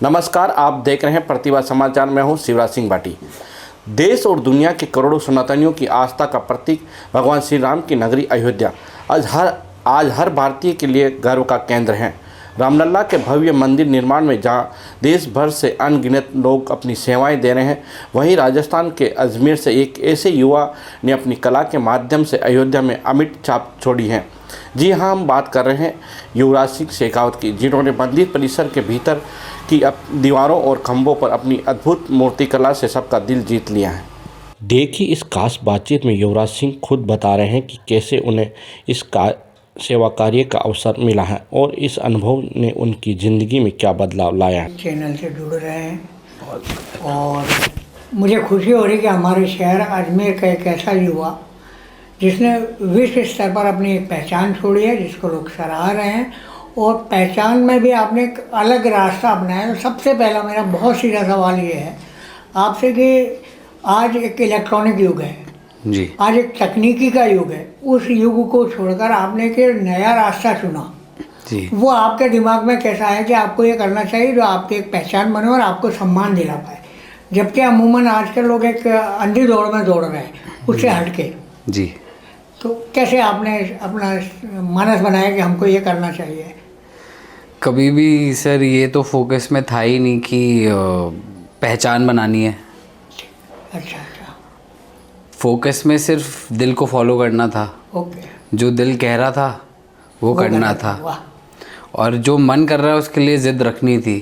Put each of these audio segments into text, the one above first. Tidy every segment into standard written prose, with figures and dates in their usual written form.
नमस्कार, आप देख रहे हैं प्रतिभा समाचार। मैं हूं शिवराज सिंह भाटी। देश और दुनिया के करोड़ों सनातनियों की आस्था का प्रतीक भगवान श्री राम की नगरी अयोध्या आज हर भारतीय के लिए गर्व का केंद्र है। रामलला के भव्य मंदिर निर्माण में जहां देश भर से अनगिनत लोग अपनी सेवाएं दे रहे हैं, वहीं राजस्थान के अजमेर से एक ऐसे युवा ने अपनी कला के माध्यम से अयोध्या में अमिट छाप छोड़ी है। जी हाँ, हम बात कर रहे हैं युवराज सिंह शेखावत की, जिन्होंने मंदिर परिसर के भीतर की दीवारों और खंभों पर अपनी अद्भुत मूर्तिकला से सबका दिल जीत लिया है। देखिए, इस खास बातचीत में युवराज सिंह खुद बता रहे हैं कि कैसे उन्हें इस सेवा कार्य का अवसर मिला है और इस अनुभव ने उनकी ज़िंदगी में क्या बदलाव लाया है। चैनल से जुड़ रहे हैं और मुझे खुशी हो रही कि हमारे शहर अजमेर का एक ऐसा युवा जिसने विश्व स्तर पर अपनी एक पहचान छोड़ी है, जिसको लोग सराह रहे हैं और पहचान में भी आपने एक अलग रास्ता अपनाया। तो सबसे पहला मेरा बहुत सीधा सवाल ये है आपसे कि आज एक इलेक्ट्रॉनिक युग है जी, आज एक तकनीकी का युग है। उस युग को छोड़कर आपने एक नया रास्ता चुना जी। वो आपके दिमाग में कैसा है कि आपको ये करना चाहिए जो आपकी एक पहचान बने और आपको सम्मान दिला पाए, जबकि अमूमन आजकल लोग एक अंधी दौड़ में दौड़ रहे हैं उससे हटके। जी, तो कैसे आपने अपना मानस बनाया कि हमको ये करना चाहिए? कभी भी सर ये तो फोकस में था ही नहीं कि पहचान बनानी है। अच्छा, फोकस में सिर्फ दिल को फॉलो करना था। ओके। जो दिल कह रहा था वो करना था। वाह। और जो मन कर रहा है उसके लिए जिद रखनी थी,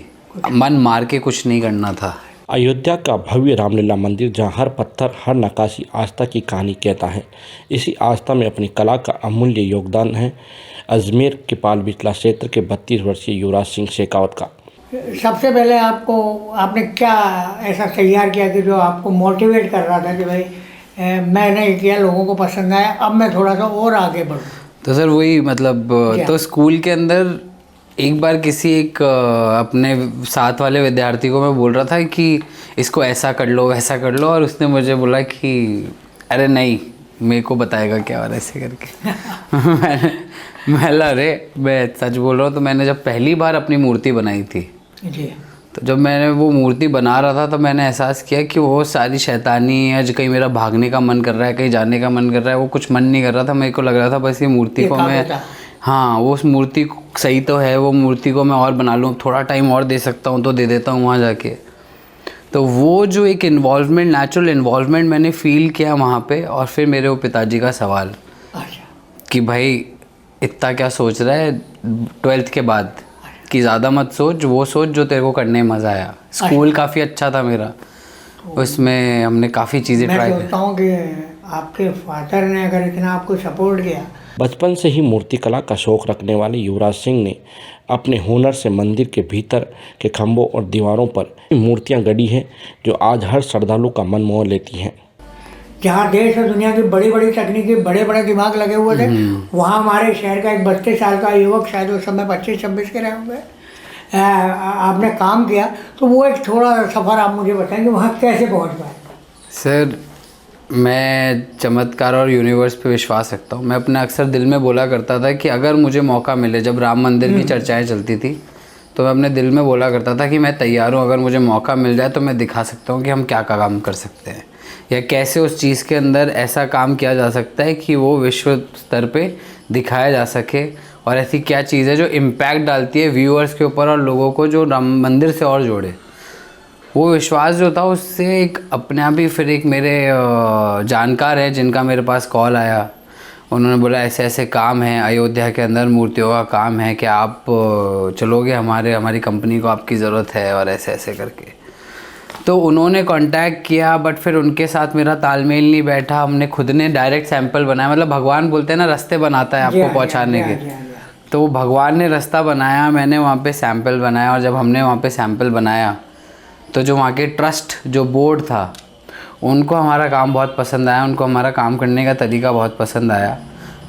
मन मार के कुछ नहीं करना था। अयोध्या का भव्य रामलला मंदिर, जहां हर पत्थर, हर नक्काशी आस्था की कहानी कहता है। इसी आस्था में अपनी कला का अमूल्य योगदान है अजमेर के पाल बिटला क्षेत्र के 32 वर्षीय युवराज सिंह शेखावत का। सबसे पहले आपने क्या ऐसा तैयार किया कि जो आपको मोटिवेट कर रहा था कि भाई मैंने किया, लोगों को पसंद आया, अब मैं थोड़ा सा और आगे बढ़ूँ? तो सर वही मतलब तो स्कूल के अंदर एक बार किसी एक अपने साथ वाले विद्यार्थी को मैं बोल रहा था कि इसको ऐसा कर लो वैसा कर लो, और उसने मुझे बोला कि अरे नहीं, मेरे को बताएगा क्या और ऐसे करके। मैं सच बोल रहा हूँ। तो मैंने जब पहली बार अपनी मूर्ति बनाई थी जी, तो जब मैंने वो मूर्ति बना रहा था तो मैंने एहसास किया कि वो सारी शैतानी है, जो कहीं मेरा भागने का मन कर रहा है, कहीं जाने का मन कर रहा है, वो कुछ मन नहीं कर रहा था। मेरे को लग रहा था बस ये मूर्ति को मैं, हाँ वो उस मूर्ति सही तो है, वो मूर्ति को मैं और बना लूँ, थोड़ा टाइम और दे सकता हूँ तो दे देता हूँ वहाँ जाके। तो वो जो एक इन्वॉल्वमेंट, नेचुरल इन्वॉल्वमेंट मैंने फ़ील किया वहाँ पे। और फिर मेरे वो पिताजी का सवाल कि भाई इतना क्या सोच रहा है 12th के बाद, कि ज़्यादा मत सोच, वो सोच जो तेरे को करने में मज़ा आया। स्कूल काफ़ी अच्छा था मेरा, उसमें हमने काफ़ी चीज़ें ट्राई की। मैं सोचता हूँ कि आपके फादर ने अगर इतना आपको सपोर्ट किया। बचपन से ही मूर्तिकला का शौक रखने वाले युवराज सिंह ने अपने हुनर से मंदिर के भीतर के खंभों और दीवारों पर मूर्तियां गढ़ी हैं, जो आज हर श्रद्धालु का मन मोह लेती हैं। जहाँ देश और दुनिया की बड़ी बड़ी तकनीकी, बड़े बड़े दिमाग लगे हुए थे, वहाँ हमारे शहर का एक 32 साल का युवक, शायद उस समय 25-26 के रहे होंगे, आपने काम किया। तो वो एक थोड़ा सफ़र आप मुझे बताएंगे वहाँ कैसे पहुँच पाए? सर मैं चमत्कार और यूनिवर्स पे विश्वास रखता हूँ। मैं अपने अक्सर दिल में बोला करता था कि अगर मुझे मौका मिले, जब राम मंदिर की चर्चाएं चलती थी तो मैं अपने दिल में बोला करता था कि मैं तैयार हूँ, अगर मुझे मौका मिल जाए तो मैं दिखा सकता हूँ कि हम क्या काम कर सकते हैं, या कैसे उस चीज़ के अंदर ऐसा काम किया जा सकता है कि वो विश्व स्तर पे दिखाया जा सके, और ऐसी क्या चीज़ है जो इम्पैक्ट डालती है व्यूअर्स के ऊपर और लोगों को जो राम मंदिर से और जोड़े। वो विश्वास जो था उससे एक अपने आप ही फिर एक मेरे जानकार है जिनका मेरे पास कॉल आया, उन्होंने बोला ऐसे ऐसे काम है अयोध्या के अंदर, मूर्तियों का काम है, कि आप चलोगे, हमारी कंपनी को आपकी ज़रूरत है, और ऐसे ऐसे करके। तो उन्होंने कांटेक्ट किया, बट फिर उनके साथ मेरा तालमेल नहीं बैठा। हमने खुद ने डायरेक्ट सैंपल बनाया, मतलब भगवान बोलते हैं ना रास्ते बनाता है आपको पहुंचाने के, तो वो भगवान ने रास्ता बनाया, मैंने वहाँ पे सैंपल बनाया। और जब हमने वहाँ पे सैंपल बनाया तो जो वहाँ के ट्रस्ट जो बोर्ड था, उनको हमारा काम बहुत पसंद आया, उनको हमारा काम करने का तरीका बहुत पसंद आया।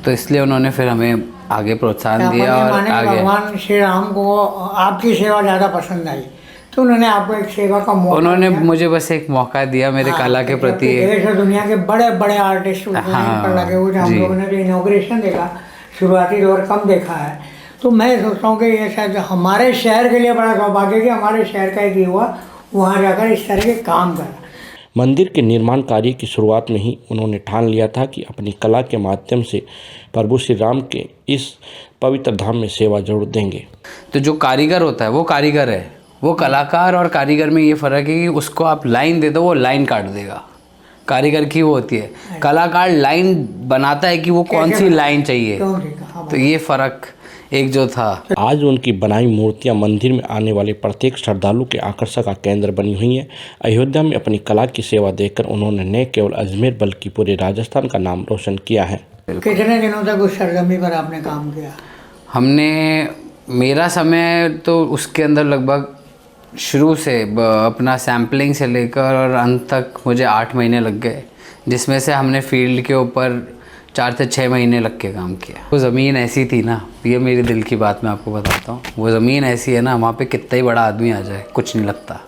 तो इसलिए उन्होंने फिर हमें आगे प्रोत्साहन दिया और आगे। भगवान श्री राम को आपकी सेवा ज़्यादा पसंद आई तो उन्होंने आपको एक सेवा का मौका, उन्होंने मुझे बस एक मौका दिया मेरे कला के प्रति। देश और दुनिया के बड़े बड़े आर्टिस्ट लगे हुए, हम लोगों ने जो इनॉग्रेशन देखा, शुरुआती दौर कम देखा है, तो मैं सोचता हूँ कि ये शायद हमारे शहर के लिए बड़ा सौभाग्य है कि हमारे शहर का एक युवा वहाँ जाकर इस तरह के काम कर रहा है। मंदिर के निर्माण कार्य की शुरुआत में ही उन्होंने ठान लिया था कि अपनी कला के माध्यम से प्रभु श्री राम के इस पवित्र धाम में सेवा जरूर देंगे। तो जो कारीगर होता है वो कारीगर है, वो कलाकार और कारीगर में ये फ़र्क है कि उसको आप लाइन दे दो वो लाइन काट देगा। कारीगर की वो होती है, कलाकार लाइन बनाता है कि वो कौन सी लाइन चाहिए। तो ये फ़र्क एक जो था। आज उनकी बनाई मूर्तियां मंदिर में आने वाले प्रत्येक श्रद्धालु के आकर्षण का केंद्र बनी हुई हैं। अयोध्या में अपनी कला की सेवा देकर उन्होंने न केवल अजमेर बल्कि पूरे राजस्थान का नाम रोशन किया है। कितने दिनों तक उस सरजमी पर आपने काम किया? मेरा समय तो उसके अंदर लगभग शुरू से अपना सैम्पलिंग से लेकर और अंत तक मुझे 8 महीने लग गए, जिसमें से हमने फील्ड के ऊपर 4 से 6 महीने लग के काम किया। वो ज़मीन ऐसी थी ना, ये मेरे दिल की बात मैं आपको बताता हूँ। वो ज़मीन ऐसी है ना, वहाँ पे कितना ही बड़ा आदमी आ जाए कुछ नहीं लगता।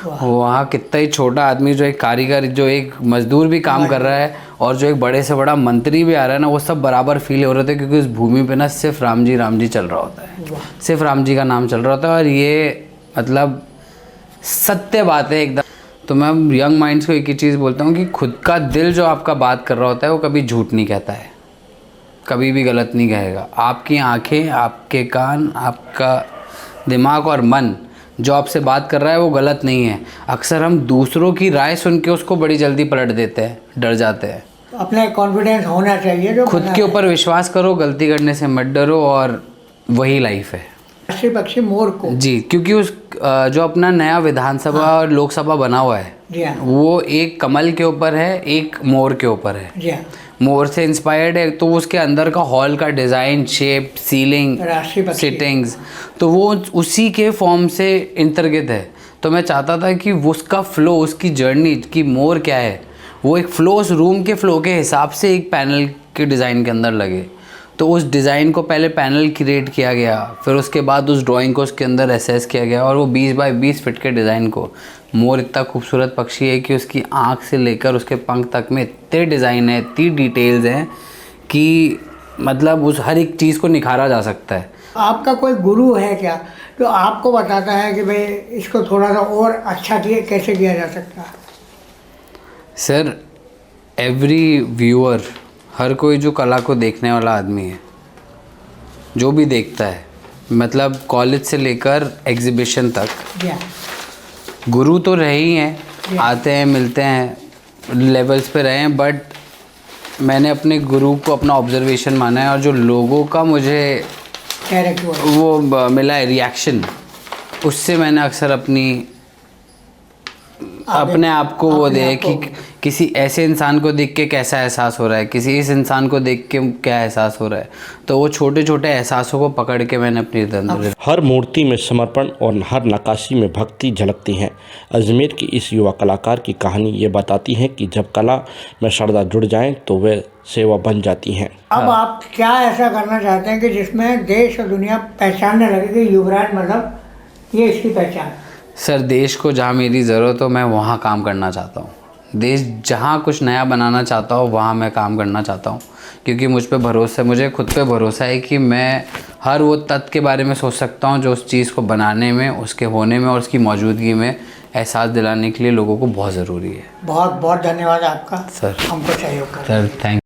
वहाँ कितना ही छोटा आदमी, जो एक कारीगर, जो एक मजदूर भी काम कर रहा है और जो एक बड़े से बड़ा मंत्री भी आ रहा है ना, वो सब बराबर फील हो रहे थे, क्योंकि उस भूमि पे ना सिर्फ राम जी चल रहा होता है, सिर्फ राम जी का नाम चल रहा होता है। और ये मतलब सत्य बात है एकदम। तो मैं यंग माइंड्स को एक ही चीज़ बोलता हूँ कि खुद का दिल जो आपका बात कर रहा होता है वो कभी झूठ नहीं कहता है, कभी भी गलत नहीं कहेगा। आपकी आंखें, आपके कान, आपका दिमाग और मन जो आपसे बात कर रहा है वो गलत नहीं है। अक्सर हम दूसरों की राय सुन के उसको बड़ी जल्दी पलट देते हैं, डर जाते हैं। अपना कॉन्फिडेंस होना चाहिए, जो खुद के ऊपर विश्वास करो, गलती करने से मत डरो, और वही लाइफ है। राष्ट्रीय पक्षी मोर को जी, क्योंकि उस जो अपना नया विधानसभा और लोकसभा बना हुआ है, जी हाँ, वो एक कमल के ऊपर है, एक मोर के ऊपर है। जी हाँ, मोर से इंस्पायर्ड है, तो उसके अंदर का हॉल का डिज़ाइन, शेप, सीलिंग, राष्ट्रीय पक्षी। सिटिंग्स, तो वो उसी के फॉर्म से अंतर्गत है। तो मैं चाहता था कि उसका फ्लो, उसकी जर्नी कि मोर क्या है, वो एक फ्लो, उस रूम के फ्लो के हिसाब से एक पैनल के डिज़ाइन के अंदर लगे। तो उस डिज़ाइन को पहले पैनल क्रिएट किया गया, फिर उसके बाद उस ड्राइंग को उसके अंदर एसेस किया गया, और वो 20 बाय 20 फीट के डिज़ाइन को। मोर इतना खूबसूरत पक्षी है कि उसकी आँख से लेकर उसके पंख तक में इतने डिज़ाइन है, इतनी डिटेल्स हैं कि मतलब उस हर एक चीज़ को निखारा जा सकता है। आपका कोई गुरु है क्या जो आपको बताता है कि भाई इसको थोड़ा सा और अच्छा कैसे किया जा सकता है? सर, एवरी व्यूअर, हर कोई जो कला को देखने वाला आदमी है, जो भी देखता है, मतलब कॉलेज से लेकर एग्जीबिशन तक, गुरु तो रहे ही हैं, आते हैं, मिलते हैं, लेवल्स पे रहे हैं, बट मैंने अपने गुरु को अपना ऑब्जर्वेशन माना है। और जो लोगों का मुझे वो मिला है रिएक्शन, उससे मैंने अक्सर अपने आप को वो दे कि किसी ऐसे इंसान को देख के कैसा एहसास हो रहा है, किसी इस इंसान को देख के क्या एहसास हो रहा है। तो वो छोटे छोटे एहसासों को पकड़ के मैंने अपनी अंदर। हर मूर्ति में समर्पण और हर नक्काशी में भक्ति झलकती है। अजमेर की इस युवा कलाकार की कहानी ये बताती है कि जब कला में श्रद्धा जुड़ जाए तो वे सेवा बन जाती हैं। अब आप क्या ऐसा करना चाहते हैं कि जिसमें देश और दुनिया पहचानने लगे कि युवराज मतलब ये इसकी पहचान? सर, देश को जहाँ मेरी ज़रूरत हो मैं वहाँ काम करना चाहता हूँ। देश जहाँ कुछ नया बनाना चाहता हूँ वहाँ मैं काम करना चाहता हूँ, क्योंकि मुझे खुद पे भरोसा है कि मैं हर वो तत्व के बारे में सोच सकता हूँ जो उस चीज़ को बनाने में, उसके होने में और उसकी मौजूदगी में एहसास दिलाने के लिए लोगों को बहुत ज़रूरी है। बहुत बहुत धन्यवाद आपका सर, हमको सहयोग कर। Sir thank